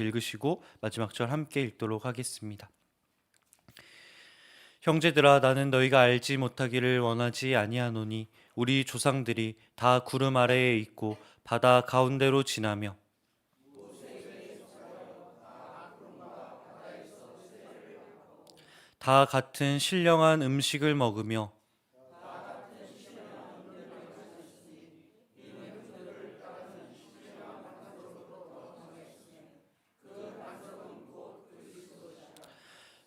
읽으시고 마지막 절 함께 읽도록 하겠습니다. 형제들아, 나는 너희가 알지 못하기를 원하지 아니하노니 우리 조상들이 다 구름 아래에 있고 바다 가운데로 지나며 다 같은 신령한 음식을 먹으며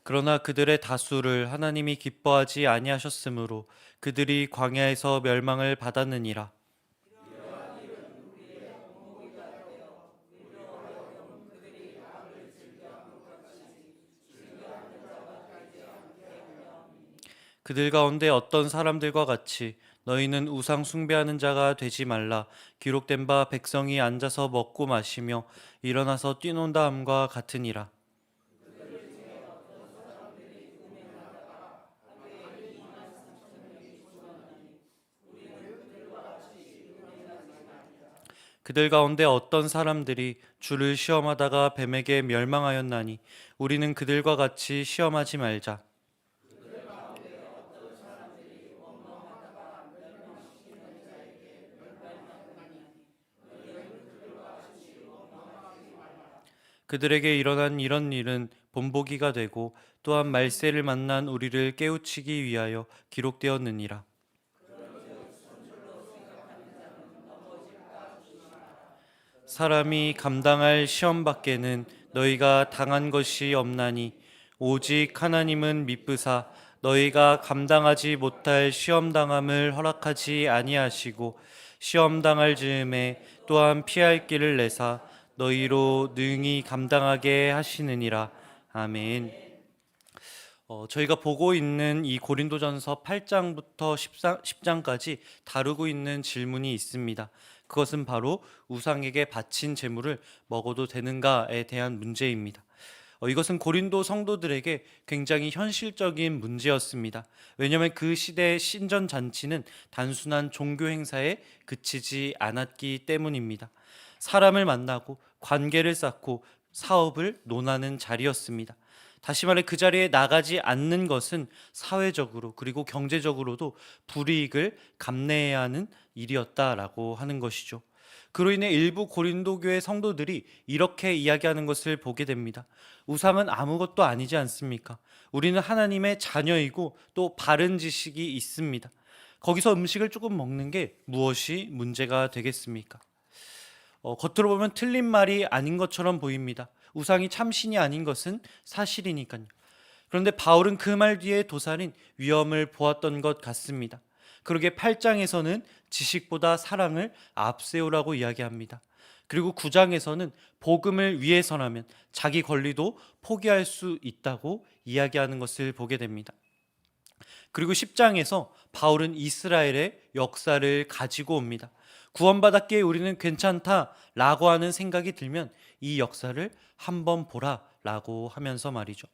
그러나 그들의 다수를 하나님이 기뻐하지 아니하셨으므로 그들이 광야에서 멸망을 받았느니라. 그들 가운데 어떤 사람들과 같이 너희는 우상 숭배하는 자가 되지 말라. 기록된 바 백성이 앉아서 먹고 마시며 일어나서 뛰논다 함과 같으니라. 그들 가운데 어떤 사람들이 주를 시험하다가 뱀에게 멸망하였나니 우리는 그들과 같이 시험하지 말자. 그들에게 일어난 이런 일은 본보기가 되고 또한 말세를 만난 우리를 깨우치기 위하여 기록되었느니라. 사람이 감당할 시험 밖에는 너희가 당한 것이 없나니 오직 하나님은 미쁘사 너희가 감당하지 못할 시험 당함을 허락하지 아니하시고 시험 당할 즈음에 또한 피할 길을 내사 너희로 능히 감당하게 하시느니라. 아멘. 저희가 보고 있는 이 고린도전서 8장부터 10장까지 다루고 있는 질문이 있습니다. 그것은 바로 우상에게 바친 제물을 먹어도 되는가에 대한 문제입니다. 이것은 고린도 성도들에게 굉장히 현실적인 문제였습니다. 왜냐하면 그 시대의 신전 잔치는 단순한 종교 행사에 그치지 않았기 때문입니다. 사람을 만나고 관계를 쌓고 사업을 논하는 자리였습니다. 다시 말해 그 자리에 나가지 않는 것은 사회적으로 그리고 경제적으로도 불이익을 감내해야 하는 일이었다라고 하는 것이죠. 그로 인해 일부 고린도 교회 성도들이 이렇게 이야기하는 것을 보게 됩니다. 우상은 아무것도 아니지 않습니까? 우리는 하나님의 자녀이고 또 바른 지식이 있습니다. 거기서 음식을 조금 먹는 게 무엇이 문제가 되겠습니까? 겉으로 보면 틀린 말이 아닌 것처럼 보입니다. 우상이 참신이 아닌 것은 사실이니까요. 그런데 바울은 그 말 뒤에 도사린 위험을 보았던 것 같습니다. 그러게 8장에서는 지식보다 사랑을 앞세우라고 이야기합니다. 그리고 9장에서는 복음을 위해서라면 자기 권리도 포기할 수 있다고 이야기하는 것을 보게 됩니다. 그리고 10장에서 바울은 이스라엘의 역사를 가지고 옵니다. 구원받았기에 우리는 괜찮다라고 하는 생각이 들면 이 역사를 한번 보라라고 하면서 말이죠.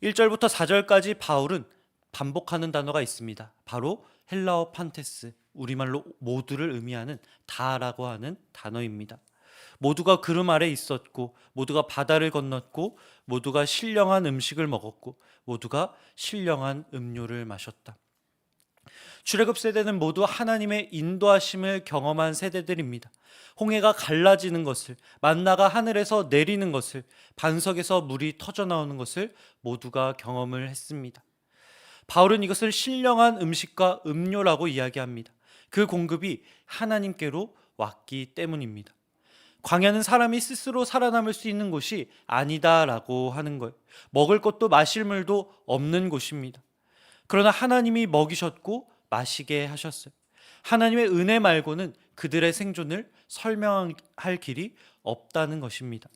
1절부터 4절까지 바울은 반복하는 단어가 있습니다. 바로 헬라어 판테스, 우리말로 모두를 의미하는 다라고 하는 단어입니다. 모두가 구름 아래 있었고 모두가 바다를 건넜고 모두가 신령한 음식을 먹었고 모두가 신령한 음료를 마셨다. 출애굽 세대는 모두 하나님의 인도하심을 경험한 세대들입니다. 홍해가 갈라지는 것을, 만나가 하늘에서 내리는 것을, 반석에서 물이 터져 나오는 것을 모두가 경험을 했습니다. 바울은 이것을 신령한 음식과 음료라고 이야기합니다. 그 공급이 하나님께로 왔기 때문입니다. 광야는 사람이 스스로 살아남을 수 있는 곳이 아니다라고 하는 거예요. 먹을 것도 마실 물도 없는 곳입니다. 그러나 하나님이 먹이셨고 마시게 하셨어요. 하나님의 은혜 말고는 그들의 생존을 설명할 길이 없다는 것입니다.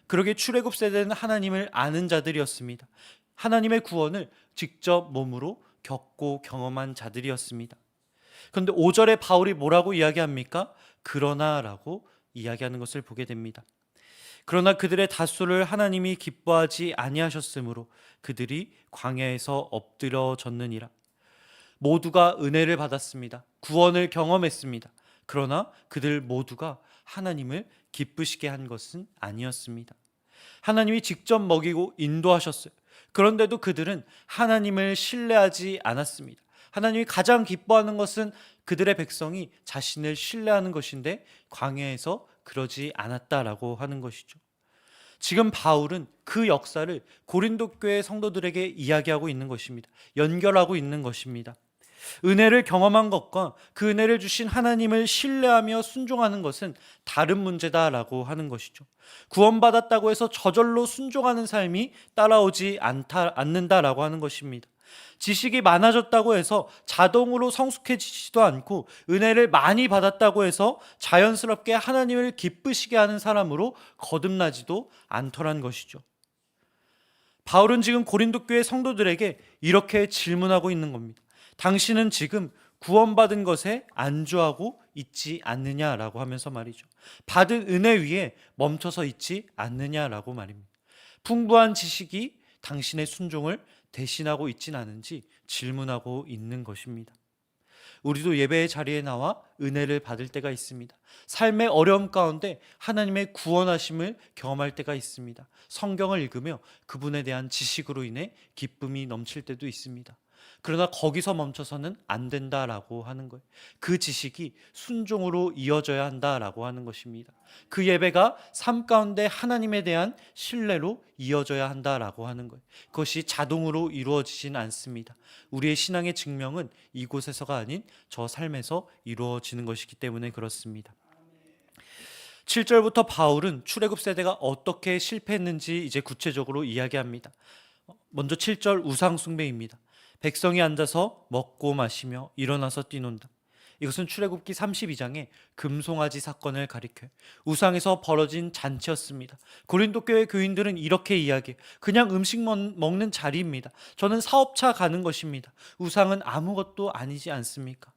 그러기에 출애굽 세대는 하나님을 아는 자들이었습니다. 하나님의 구원을 직접 몸으로 겪고 경험한 자들이었습니다. 그런데 5절에 바울이 뭐라고 이야기합니까? 그러나라고 이야기하는 것을 보게 됩니다. 그러나 그들의 다수를 하나님이 기뻐하지 아니하셨으므로 그들이 광야에서 엎드려졌느니라. 모두가 은혜를 받았습니다. 구원을 경험했습니다. 그러나 그들 모두가 하나님을 기쁘시게 한 것은 아니었습니다. 하나님이 직접 먹이고 인도하셨어요. 그런데도 그들은 하나님을 신뢰하지 않았습니다. 하나님이 가장 기뻐하는 것은 그들의 백성이 자신을 신뢰하는 것인데 광야에서 그러지 않았다라고 하는 것이죠. 지금 바울은 그 역사를 고린도 교회 성도들에게 이야기하고 있는 것입니다. 연결하고 있는 것입니다. 은혜를 경험한 것과 그 은혜를 주신 하나님을 신뢰하며 순종하는 것은 다른 문제다라고 하는 것이죠. 구원받았다고 해서 저절로 순종하는 삶이 따라오지 않는다라고 하는 것입니다. 지식이 많아졌다고 해서 자동으로 성숙해지지도 않고, 은혜를 많이 받았다고 해서 자연스럽게 하나님을 기쁘시게 하는 사람으로 거듭나지도 않더란 것이죠. 바울은 지금 고린도 교회 성도들에게 이렇게 질문하고 있는 겁니다. 당신은 지금 구원받은 것에 안주하고 있지 않느냐라고 하면서 말이죠. 받은 은혜 위에 멈춰서 있지 않느냐라고 말입니다. 풍부한 지식이 당신의 순종을 대신하고 있진 않은지 질문하고 있는 것입니다. 우리도 예배의 자리에 나와 은혜를 받을 때가 있습니다. 삶의 어려움 가운데 하나님의 구원하심을 경험할 때가 있습니다. 성경을 읽으며 그분에 대한 지식으로 인해 기쁨이 넘칠 때도 있습니다. 그러나 거기서 멈춰서는 안 된다라고 하는 거예요. 그 지식이 순종으로 이어져야 한다라고 하는 것입니다. 그 예배가 삶 가운데 하나님에 대한 신뢰로 이어져야 한다라고 하는 거예요. 그것이 자동으로 이루어지진 않습니다. 우리의 신앙의 증명은 이곳에서가 아닌 저 삶에서 이루어지는 것이기 때문에 그렇습니다. 7절부터 바울은 출애굽 세대가 어떻게 실패했는지 이제 구체적으로 이야기합니다. 먼저 7절 우상 숭배입니다. 백성이 앉아서 먹고 마시며 일어나서 뛰논다. 이것은 출애굽기 32장의 금송아지 사건을 가리켜요. 우상에서 벌어진 잔치였습니다. 고린도 교회 교인들은 이렇게 이야기해요. 그냥 음식 먹는 자리입니다. 저는 사업차 가는 것입니다. 우상은 아무것도 아니지 않습니까?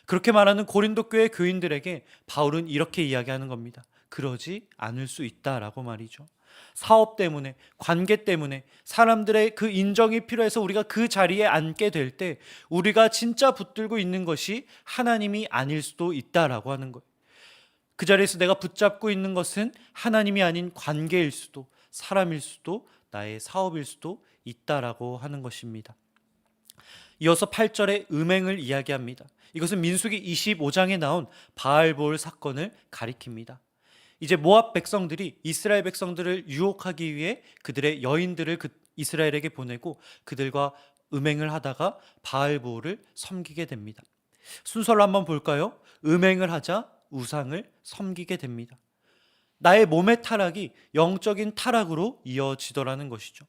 그렇게 말하는 고린도 교회 교인들에게 바울은 이렇게 이야기하는 겁니다. 그러지 않을 수 있다라고 말이죠. 사업 때문에, 관계 때문에 사람들의 그 인정이 필요해서 우리가 그 자리에 앉게 될 때 우리가 진짜 붙들고 있는 것이 하나님이 아닐 수도 있다라고 하는 거예요. 그 자리에서 내가 붙잡고 있는 것은 하나님이 아닌 관계일 수도, 사람일 수도, 나의 사업일 수도 있다라고 하는 것입니다. 이어서 8절에 음행을 이야기합니다. 이것은 민수기 25장에 나온 바알볼 사건을 가리킵니다. 이제 모압 백성들이 이스라엘 백성들을 유혹하기 위해 그들의 여인들을 이스라엘에게 보내고 그들과 음행을 하다가 바알보를 섬기게 됩니다. 순서를 한번 볼까요? 음행을 하자 우상을 섬기게 됩니다. 나의 몸의 타락이 영적인 타락으로 이어지더라는 것이죠.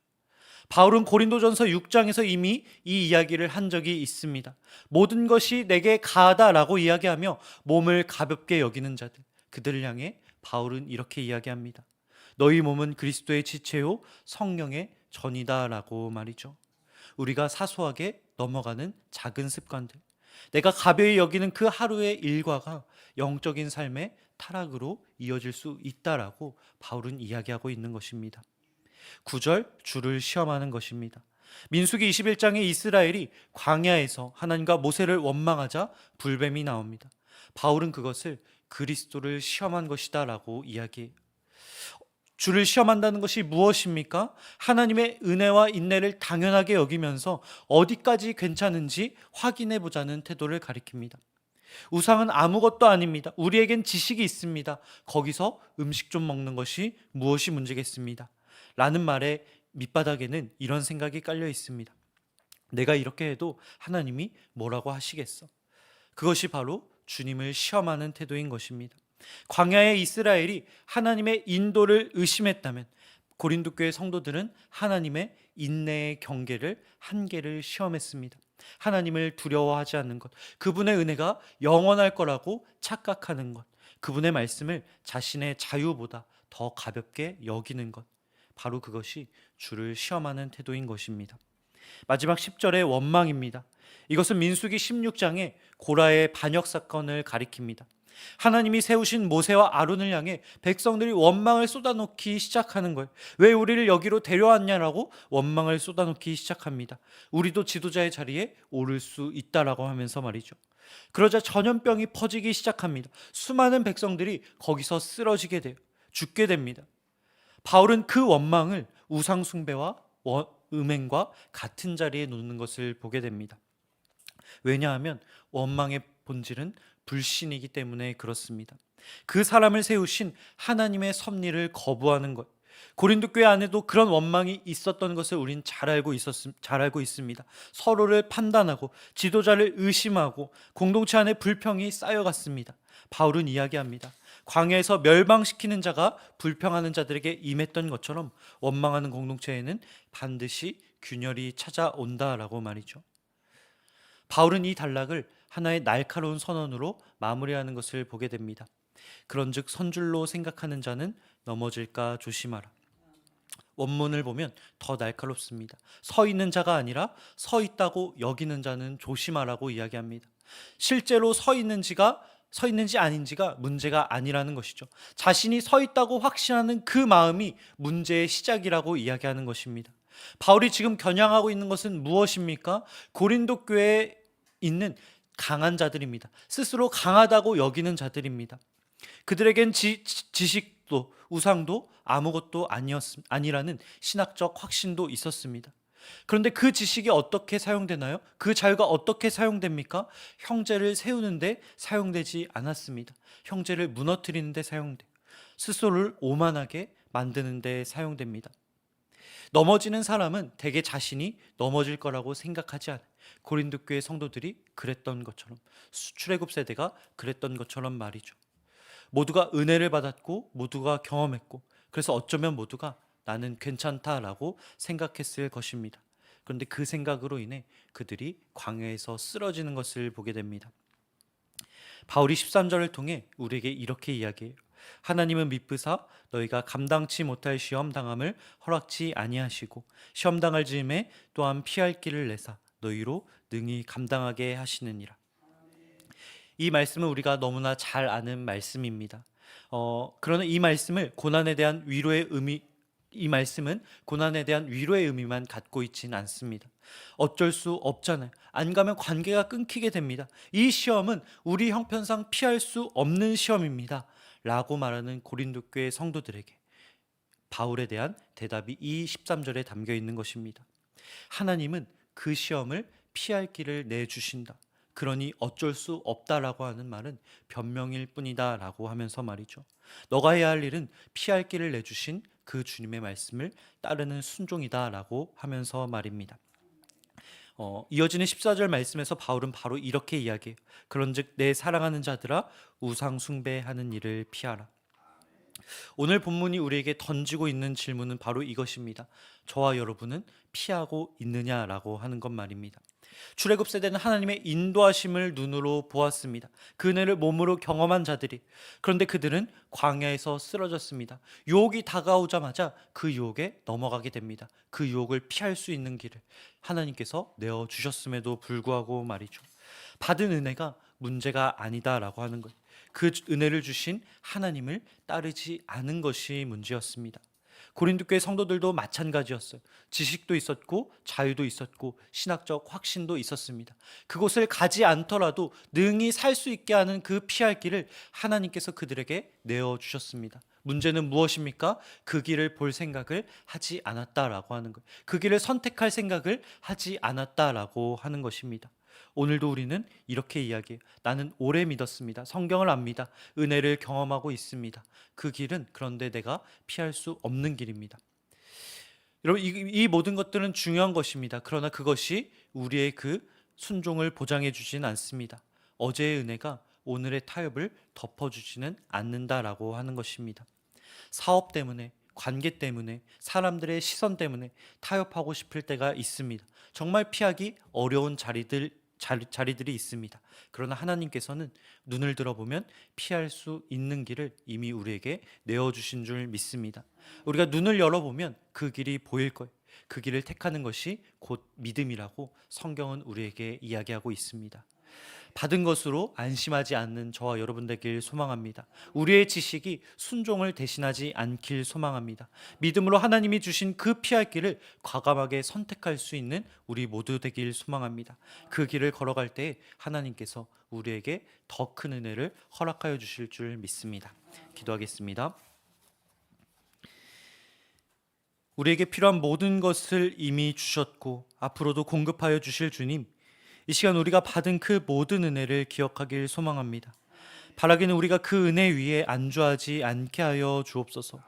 바울은 고린도전서 6장에서 이미 이 이야기를 한 적이 있습니다. 모든 것이 내게 가하다라고 이야기하며 몸을 가볍게 여기는 자들, 그들을 향해 바울은 이렇게 이야기합니다. 너희 몸은 그리스도의 지체요 성령의 전이다라고 말이죠. 우리가 사소하게 넘어가는 작은 습관들, 내가 가벼이 여기는 그 하루의 일과가 영적인 삶의 타락으로 이어질 수 있다라고 바울은 이야기하고 있는 것입니다. 9절 주를 시험하는 것입니다. 민수기 21장에 이스라엘이 광야에서 하나님과 모세를 원망하자 불뱀이 나옵니다. 바울은 그것을 그리스도를 시험한 것이다 라고 이야기해요. 주를 시험한다는 것이 무엇입니까? 하나님의 은혜와 인내를 당연하게 여기면서 어디까지 괜찮은지 확인해 보자는 태도를 가리킵니다. 우상은 아무것도 아닙니다. 우리에겐 지식이 있습니다. 거기서 음식 좀 먹는 것이 무엇이 문제겠습니다. 라는 말에 밑바닥에는 이런 생각이 깔려 있습니다. 내가 이렇게 해도 하나님이 뭐라고 하시겠어? 그것이 바로 주님을 시험하는 태도인 것입니다. 광야의 이스라엘이 하나님의 인도를 의심했다면 고린도 교회 성도들은 하나님의 인내의 경계를 한계를 시험했습니다. 하나님을 두려워하지 않는 것, 그분의 은혜가 영원할 거라고 착각하는 것, 그분의 말씀을 자신의 자유보다 더 가볍게 여기는 것, 바로 그것이 주를 시험하는 태도인 것입니다. 마지막 10절의 원망입니다. 이것은 민수기 16장의 고라의 반역 사건을 가리킵니다. 하나님이 세우신 모세와 아론을 향해 백성들이 원망을 쏟아놓기 시작하는 거예요. 왜 우리를 여기로 데려왔냐라고 원망을 쏟아놓기 시작합니다. 우리도 지도자의 자리에 오를 수 있다라고 하면서 말이죠. 그러자 전염병이 퍼지기 시작합니다. 수많은 백성들이 거기서 쓰러지게 돼요. 죽게 됩니다. 바울은 그 원망을 우상 숭배와 음행과 같은 자리에 놓는 것을 보게 됩니다. 왜냐하면 원망의 본질은 불신이기 때문에 그렇습니다. 그 사람을 세우신 하나님의 섭리를 거부하는 것. 고린도 교회 안에도 그런 원망이 있었던 것을 우린 잘 알고 있습니다. 서로를 판단하고 지도자를 의심하고 공동체 안에 불평이 쌓여갔습니다. 바울은 이야기합니다. 광야에서 멸망시키는 자가 불평하는 자들에게 임했던 것처럼 원망하는 공동체에는 반드시 균열이 찾아온다라고 말이죠. 바울은 이 단락을 하나의 날카로운 선언으로 마무리하는 것을 보게 됩니다. 그런즉 선줄로 생각하는 자는 넘어질까 조심하라. 원문을 보면 더 날카롭습니다. 서 있는 자가 아니라 서 있다고 여기는 자는 조심하라고 이야기합니다. 실제로 서 있는지 아닌지가 문제가 아니라는 것이죠. 자신이 서 있다고 확신하는 그 마음이 문제의 시작이라고 이야기하는 것입니다. 바울이 지금 겨냥하고 있는 것은 무엇입니까? 고린도 교회에 있는 강한 자들입니다. 스스로 강하다고 여기는 자들입니다. 그들에겐 지식도 우상도 아무것도 아니라는 신학적 확신도 있었습니다. 그런데 그 지식이 어떻게 사용되나요? 그 자유가 어떻게 사용됩니까? 형제를 세우는데 사용되지 않았습니다. 형제를 무너뜨리는데 사용돼요. 스스로를 오만하게 만드는데 사용됩니다. 넘어지는 사람은 대개 자신이 넘어질 거라고 생각하지 않아요. 고린도 교회 성도들이 그랬던 것처럼, 출애굽 세대가 그랬던 것처럼 말이죠. 모두가 은혜를 받았고 모두가 경험했고 그래서 어쩌면 모두가 나는 괜찮다라고 생각했을 것입니다. 그런데 그 생각으로 인해 그들이 광야에서 쓰러지는 것을 보게 됩니다. 바울이 13절을 통해 우리에게 이렇게 이야기해요. 하나님은 미쁘사 너희가 감당치 못할 시험 당함을 허락지 아니하시고 시험 당할 즈음에 또한 피할 길을 내사 너희로 능히 감당하게 하시느니라. 이 말씀은 우리가 너무나 잘 아는 말씀입니다. 그러나 이 말씀은 고난에 대한 위로의 의미만 갖고 있지는 않습니다. 어쩔 수 없잖아요. 안 가면 관계가 끊기게 됩니다. 이 시험은 우리 형편상 피할 수 없는 시험입니다. 라고 말하는 고린도 교회 성도들에게 바울에 대한 대답이 이 13절에 담겨 있는 것입니다. 하나님은 그 시험을 피할 길을 내주신다. 그러니 어쩔 수 없다라고 하는 말은 변명일 뿐이다 라고 하면서 말이죠. 너가 해야 할 일은 피할 길을 내주신 그 주님의 말씀을 따르는 순종이다 라고 하면서 말입니다. 이어지는 14절 말씀에서 바울은 바로 이렇게 이야기해요. 그런즉 내 사랑하는 자들아 우상 숭배하는 일을 피하라. 오늘 본문이 우리에게 던지고 있는 질문은 바로 이것입니다. 저와 여러분은 피하고 있느냐라고 하는 것 말입니다. 출애굽 세대는 하나님의 인도하심을 눈으로 보았습니다. 그 은혜를 몸으로 경험한 자들이. 그런데 그들은 광야에서 쓰러졌습니다. 유혹이 다가오자마자 그 유혹에 넘어가게 됩니다. 그 유혹을 피할 수 있는 길을 하나님께서 내어주셨음에도 불구하고 말이죠. 받은 은혜가 문제가 아니다라고 하는 것. 그 은혜를 주신 하나님을 따르지 않은 것이 문제였습니다. 고린도 교회 성도들도 마찬가지였어요. 지식도 있었고 자유도 있었고 신학적 확신도 있었습니다. 그곳을 가지 않더라도 능히 살 수 있게 하는 그 피할 길을 하나님께서 그들에게 내어주셨습니다. 문제는 무엇입니까? 그 길을 볼 생각을 하지 않았다라고 하는 거예요. 그 길을 선택할 생각을 하지 않았다라고 하는 것입니다. 오늘도 우리는 이렇게 이야기해요. 나는 오래 믿었습니다. 성경을 압니다. 은혜를 경험하고 있습니다. 그 길은 그런데 내가 피할 수 없는 길입니다. 여러분, 이 모든 것들은 중요한 것입니다. 그러나 그것이 우리의 그 순종을 보장해 주지는 않습니다. 어제의 은혜가 오늘의 타협을 덮어주지는 않는다라고 하는 것입니다. 사업 때문에, 관계 때문에, 사람들의 시선 때문에 타협하고 싶을 때가 있습니다. 정말 피하기 어려운 자리들이 있습니다. 그러나 하나님께서는 눈을 들어보면 피할 수 있는 길을 이미 우리에게 내어주신 줄 믿습니다. 우리가 눈을 열어보면 그 길이 보일 거예요. 그 길을 택하는 것이 곧 믿음이라고 성경은 우리에게 이야기하고 있습니다. 받은 것으로 안심하지 않는 저와 여러분 되길 소망합니다. 우리의 지식이 순종을 대신하지 않길 소망합니다. 믿음으로 하나님이 주신 그 피할 길을 과감하게 선택할 수 있는 우리 모두 되길 소망합니다. 그 길을 걸어갈 때 하나님께서 우리에게 더 큰 은혜를 허락하여 주실 줄 믿습니다. 기도하겠습니다. 우리에게 필요한 모든 것을 이미 주셨고 앞으로도 공급하여 주실 주님, 이 시간 우리가 받은 그 모든 은혜를 기억하길 소망합니다. 바라기는 우리가 그 은혜 위에 안주하지 않게 하여 주옵소서.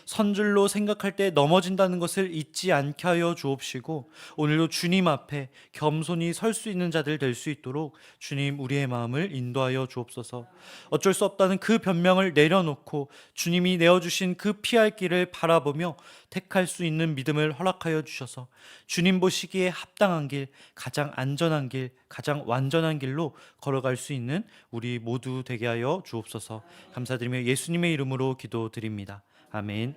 선줄로 생각할 때 넘어진다는 것을 잊지 않게 하여 주옵시고, 오늘도 주님 앞에 겸손히 설 수 있는 자들 될 수 있도록 주님 우리의 마음을 인도하여 주옵소서. 어쩔 수 없다는 그 변명을 내려놓고 주님이 내어주신 그 피할 길을 바라보며 택할 수 있는 믿음을 허락하여 주셔서 주님 보시기에 합당한 길, 가장 안전한 길, 가장 완전한 길로 걸어갈 수 있는 우리 모두 되게 하여 주옵소서. 감사드리며 예수님의 이름으로 기도드립니다. 아멘.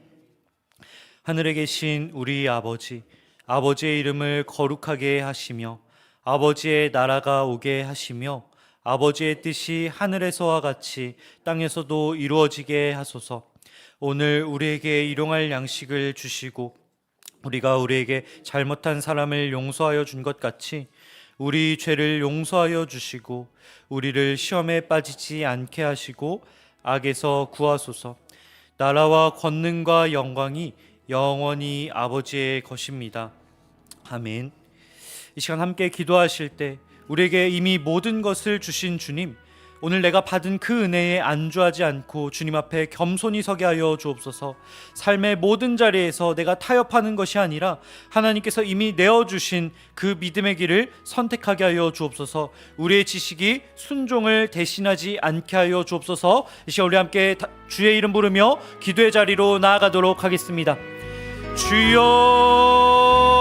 하늘에 계신 우리 아버지, 아버지의 이름을 거룩하게 하시며 아버지의 나라가 오게 하시며 아버지의 뜻이 하늘에서와 같이 땅에서도 이루어지게 하소서. 오늘 우리에게 일용할 양식을 주시고 우리가 우리에게 잘못한 사람을 용서하여 준 것 같이 우리 죄를 용서하여 주시고 우리를 시험에 빠지지 않게 하시고 악에서 구하소서. 나라와 권능과 영광이 영원히 아버지의 것입니다. 아멘. 이 시간 함께 기도하실 때 우리에게 이미 모든 것을 주신 주님, 오늘 내가 받은 그 은혜에 안주하지 않고 주님 앞에 겸손히 서게 하여 주옵소서. 삶의 모든 자리에서 내가 타협하는 것이 아니라 하나님께서 이미 내어주신 그 믿음의 길을 선택하게 하여 주옵소서. 우리의 지식이 순종을 대신하지 않게 하여 주옵소서. 이 시간 우리 함께 주의 이름 부르며 기도의 자리로 나아가도록 하겠습니다. 주여